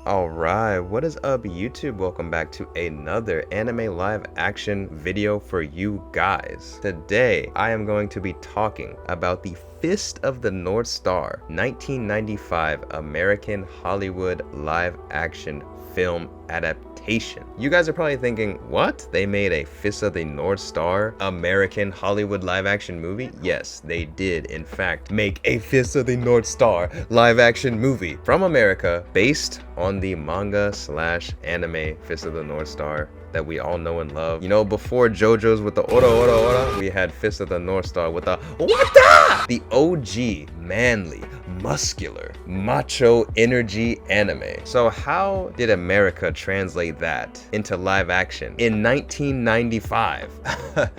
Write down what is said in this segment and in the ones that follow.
Alright, what is up YouTube? Welcome back to another anime live action video for you guys. Today, I am going to be talking about the Fist of the North Star 1995 American Hollywood live action film adaptation. You guys are probably thinking, what? They made a Fist of the North Star American Hollywood live action movie? Yes, they did in fact make a Fist of the North Star live action movie from America based on the manga slash anime Fist of the North Star that we all know and love. You know, before JoJo's with the ora ora ora, we had Fist of the North Star with the wata! The OG, manly, muscular, macho energy anime. So how did America translate that into live action in 1995?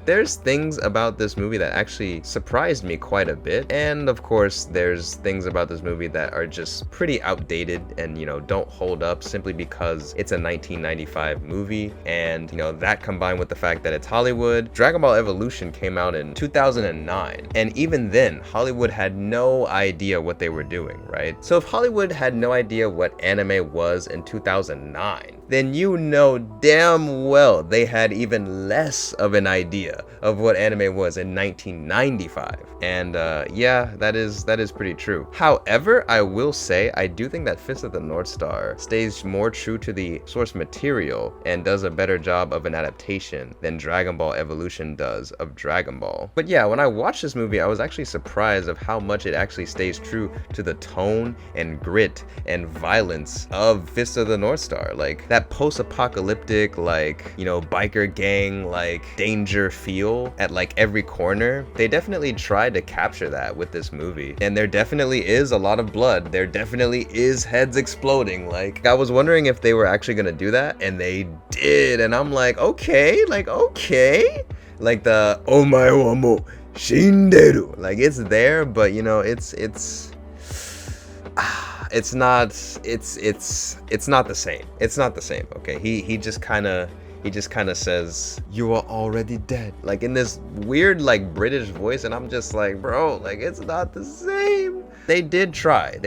There's things about this movie that actually surprised me quite a bit. And of course, there's things about this movie that are just pretty outdated and, you know, don't hold up simply because it's a 1995 movie. And, you know, that combined with the fact that it's Hollywood. Dragon Ball Evolution came out in 2009. And even then, Hollywood had no idea what they were doing, right? So if Hollywood had no idea what anime was in 2009, then you know damn well they had even less of an idea of what anime was in 1995. And yeah, that is pretty true. However, I will say I do think that Fist of the North Star stays more true to the source material and does a better job of an adaptation than Dragon Ball Evolution does of Dragon Ball. But yeah, when I watched this movie, I was actually surprised of how much it actually stays true to the tone and grit and violence of Fist of the North Star. Like that post-apocalyptic, like, you know, biker gang, like danger feel at like every corner. They definitely tried to capture that with this movie, and there definitely is a lot of blood. There definitely is heads exploding. Like, I was wondering if they were actually gonna do that, and they did, and I'm like, okay, like the omae wa mo shinderu, like it's there, but you know, it's not the same. It's not the same. Okay, he just kind of says, you are already dead, like in this weird like British voice, and I'm just like, bro, like it's not the same. They did try,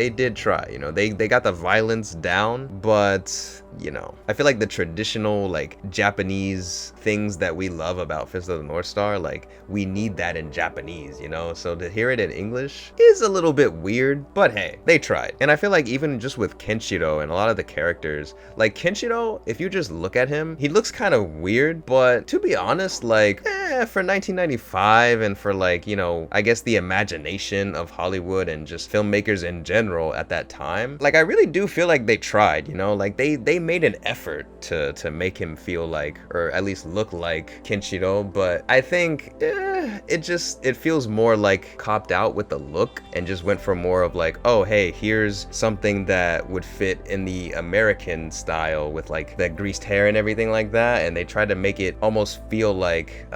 you know, they got the violence down, but you know, I feel like the traditional like Japanese things that we love about Fist of the North Star, like we need that in Japanese, you know, so to hear it in English is a little bit weird, but hey, they tried. And I feel like even just with Kenshiro and a lot of the characters, like Kenshiro, if you just look at him, he looks kind of weird, but to be honest, like for 1995 and for like, you know, I guess the imagination of Hollywood and just filmmakers in general at that time, like I really do feel like they tried, you know, like they made an effort to make him feel like, or at least look like Kenshiro, but I think it feels more like copped out with the look and just went for more of like, oh hey, here's something that would fit in the American style with like the greased hair and everything like that, and they tried to make it almost feel like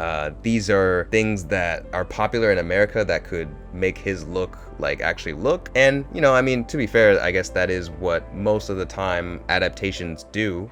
these are things that are popular in America that could make his look like actually look. And you know, I mean, to be fair, I guess that is what most of the time adaptations do,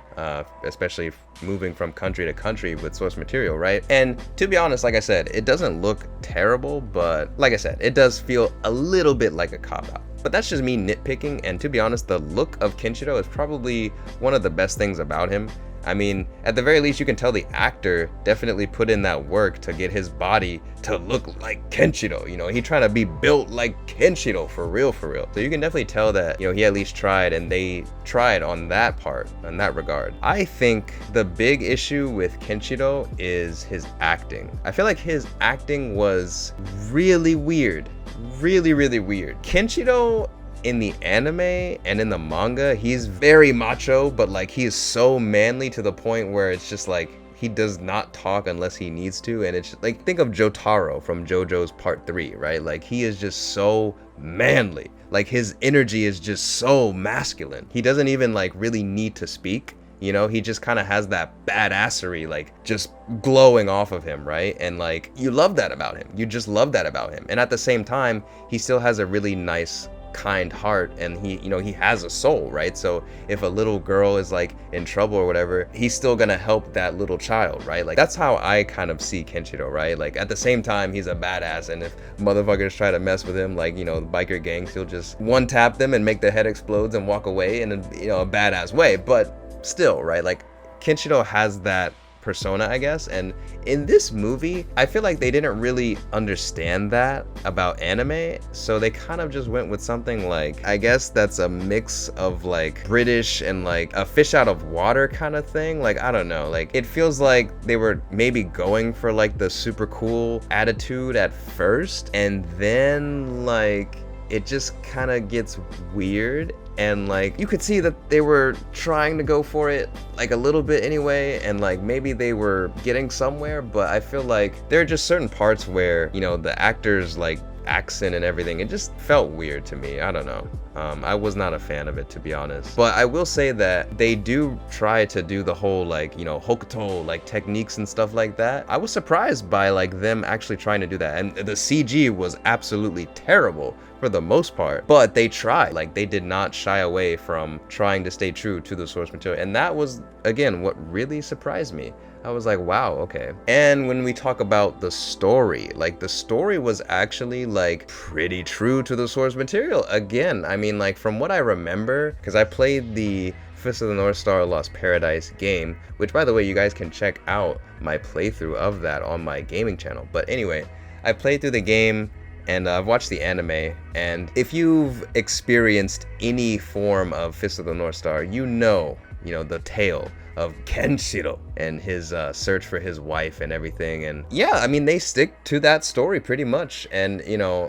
especially moving from country to country with source material, right? And to be honest, like I said, it doesn't look terrible, but like I said, it does feel a little bit like a cop-out. But that's just me nitpicking, and to be honest, the look of Kenshiro is probably one of the best things about him. I mean, at the very least, you can tell the actor definitely put in that work to get his body to look like Kenshiro. You know, he trying to be built like Kenshiro for real, for real. So you can definitely tell that, you know, he at least tried, and they tried on that part, in that regard. I think the big issue with Kenshiro is his acting. I feel like his acting was really weird. Really, really weird. Kenshiro in the anime and in the manga, he's very macho, but like he is so manly to the point where it's just like he does not talk unless he needs to. And it's just, like, think of Jotaro from JoJo's Part 3, right? Like he is just so manly. Like his energy is just so masculine. He doesn't even like really need to speak. You know, he just kind of has that badassery, like just glowing off of him, right? And like, you love that about him. You just love that about him. And at the same time, he still has a really nice kind heart, and he has a soul, right? So if a little girl is like in trouble or whatever, he's still gonna help that little child, right? Like that's how I kind of see Kenshiro, right? Like at the same time, he's a badass, and if motherfuckers try to mess with him, like, the biker gangs, he'll just one tap them and make their head explodes and walk away in a badass way. But still, right? Like Kenshiro has that persona, I guess, and in this movie I feel like they didn't really understand that about anime, so they kind of just went with something like, I guess that's a mix of like British and like a fish out of water kind of thing. Like I don't know, like it feels like they were maybe going for like the super cool attitude at first, and then like it just kind of gets weird, and like you could see that they were trying to go for it like a little bit anyway, and like maybe they were getting somewhere, but I feel like there are just certain parts where the actors like accent and everything, it just felt weird to me. I don't know. I was not a fan of it, to be honest. But I will say that they do try to do the whole like, hokuto like techniques and stuff like that. I was surprised by like them actually trying to do that, and the CG was absolutely terrible for the most part, but they tried. Like they did not shy away from trying to stay true to the source material, and that was again what really surprised me. I was like, wow, okay. And when we talk about the story, like the story was actually like pretty true to the source material. Again, I mean, like from what I remember, because I played the Fist of the North Star Lost Paradise game, which by the way, you guys can check out my playthrough of that on my gaming channel. But anyway, I played through the game, and I've watched the anime, and if you've experienced any form of Fist of the North Star, the tale of Kenshiro and his search for his wife and everything. And yeah, I mean, they stick to that story pretty much. And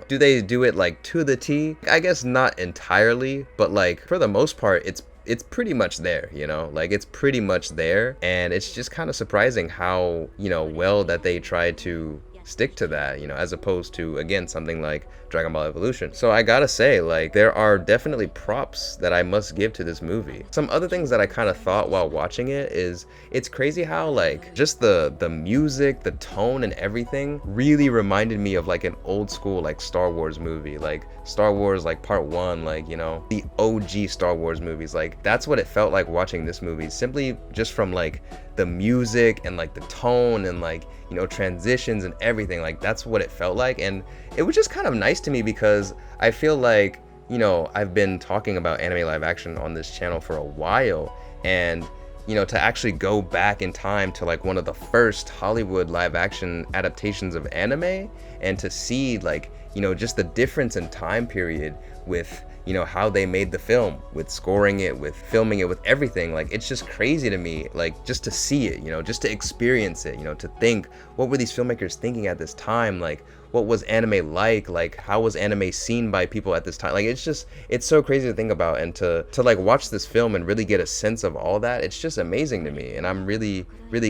do they do it like to the T? I guess not entirely, but like for the most part, it's pretty much there, like it's pretty much there. And it's just kind of surprising how well that they try to stick to that, as opposed to, again, something like Dragon Ball Evolution. So I gotta say, like, there are definitely props that I must give to this movie. Some other things that I kind of thought while watching it is, it's crazy how like just the music, the tone and everything really reminded me of like an old school like Star Wars movie, like Star Wars like Part 1, like the OG Star Wars movies. Like that's what it felt like watching this movie, simply just from like the music and like the tone and like transitions and everything. Like that's what it felt like, and it was just kind of nice to me, because I feel like I've been talking about anime live action on this channel for a while, and to actually go back in time to like one of the first Hollywood live action adaptations of anime, and to see like just the difference in time period with how they made the film, with scoring it, with filming it, with everything. Like it's just crazy to me, like just to see it, just to experience it, to think, what were these filmmakers thinking at this time? Like what was anime like how was anime seen by people at this time? Like it's so crazy to think about, and to like watch this film and really get a sense of all that. It's just amazing to me, and I'm really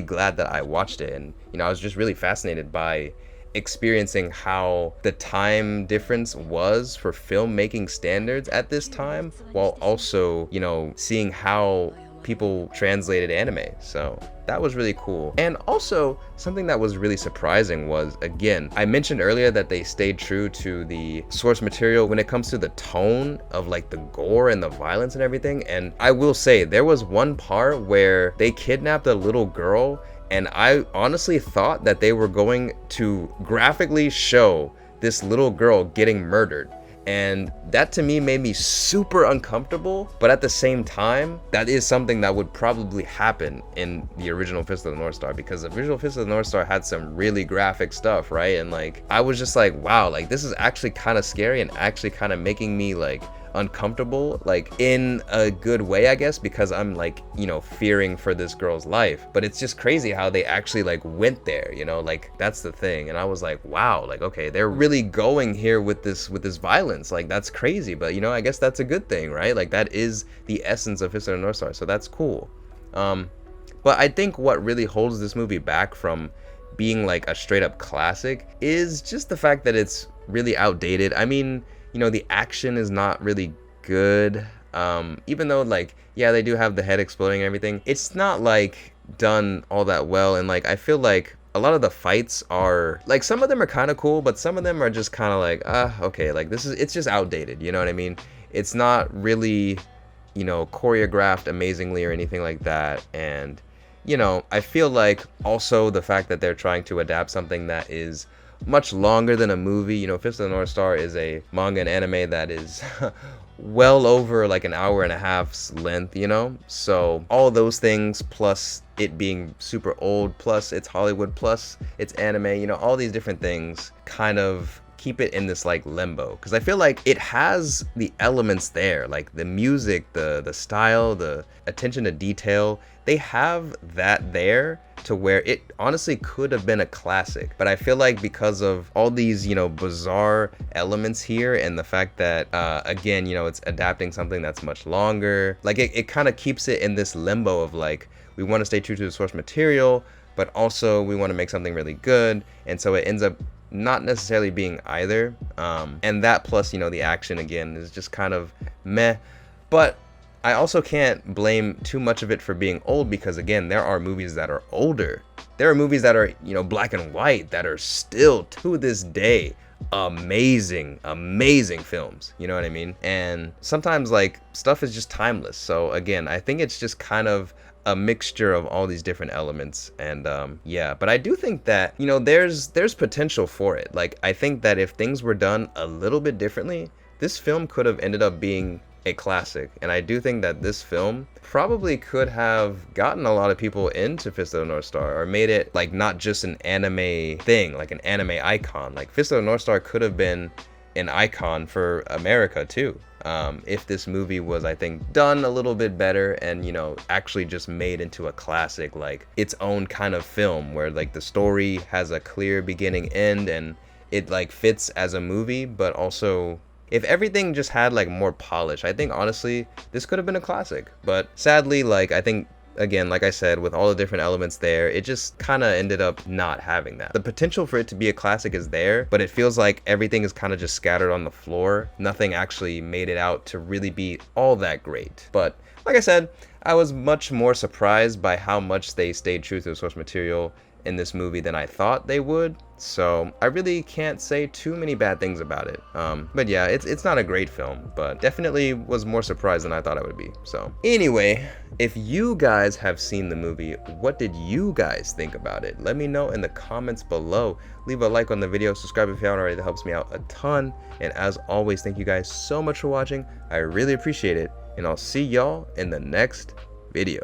glad that I watched it. And I was just really fascinated by experiencing how the time difference was for filmmaking standards at this time, while also seeing how people translated anime. So that was really cool. And also something that was really surprising was, again, I mentioned earlier that they stayed true to the source material when it comes to the tone of like the gore and the violence and everything. And I will say there was one part where they kidnapped a little girl, and I honestly thought that they were going to graphically show this little girl getting murdered. And that to me made me super uncomfortable, but at the same time, that is something that would probably happen in the original Fist of the North Star, because the original Fist of the North Star had some really graphic stuff, right? And like, I was just like, wow, like this is actually kind of scary, and actually kind of making me like uncomfortable, like in a good way, I guess, because I'm like, fearing for this girl's life. But it's just crazy how they actually like went there, like that's the thing. And I was like, wow, like, okay, they're really going here with this violence. Like that's crazy, but I guess that's a good thing, right? Like that is the essence of Fist of the North Star, so that's cool. But I think what really holds this movie back from being like a straight up classic is just the fact that it's really outdated. I mean, the action is not really good. Even though like, yeah, they do have the head exploding and everything, it's not like done all that well. And like, I feel like a lot of the fights are like, some of them are kind of cool, but some of them are just kind of like, okay, like it's just outdated, you know what I mean? It's not really, you know, choreographed amazingly or anything like that. And, you know, I feel like also the fact that they're trying to adapt something that is much longer than a movie. You know, Fist of the North Star is a manga and anime that is well over like an hour and a half's length, you know? So all those things, plus it being super old, plus it's Hollywood, plus it's anime, you know, all these different things kind of keep it in this like limbo, because I feel like it has the elements there, like the music, the style, the attention to detail. They have that there to where it honestly could have been a classic. But I feel like because of all these, you know, bizarre elements here, and the fact that again, you know, it's adapting something that's much longer, like it kind of keeps it in this limbo of like, we want to stay true to the source material, but also we want to make something really good. And so it ends up not necessarily being either. And that plus, you know, the action again is just kind of meh. But I also can't blame too much of it for being old, because again, there are movies that are older. There are movies that are, you know, black and white that are still to this day amazing films, you know what I mean? And sometimes like stuff is just timeless. So again, I think it's just kind of a mixture of all these different elements. And yeah, but I do think that, you know, there's potential for it. Like, I think that if things were done a little bit differently, this film could have ended up being a classic. And I do think that this film probably could have gotten a lot of people into Fist of the North Star, or made it like not just an anime thing, like an anime icon. Like Fist of the North Star could have been an icon for America too, if this movie was, I think, done a little bit better, and, you know, actually just made into a classic, like its own kind of film, where like the story has a clear beginning, end, and it like fits as a movie. But also, if everything just had like more polish, I think honestly this could have been a classic. But sadly, like, I think, again, like I said, with all the different elements there, it just kind of ended up not having that. The potential for it to be a classic is there, but it feels like everything is kind of just scattered on the floor. Nothing actually made it out to really be all that great. But like I said, I was much more surprised by how much they stayed true to the source material in this movie than I thought they would. So I really can't say too many bad things about it. But yeah, it's not a great film, but definitely was more surprised than I thought I would be. So anyway, if you guys have seen the movie, what did you guys think about it? Let me know in the comments below. Leave a like on the video, subscribe if you haven't already, that helps me out a ton. And as always, thank you guys so much for watching. I really appreciate it, and I'll see y'all in the next video.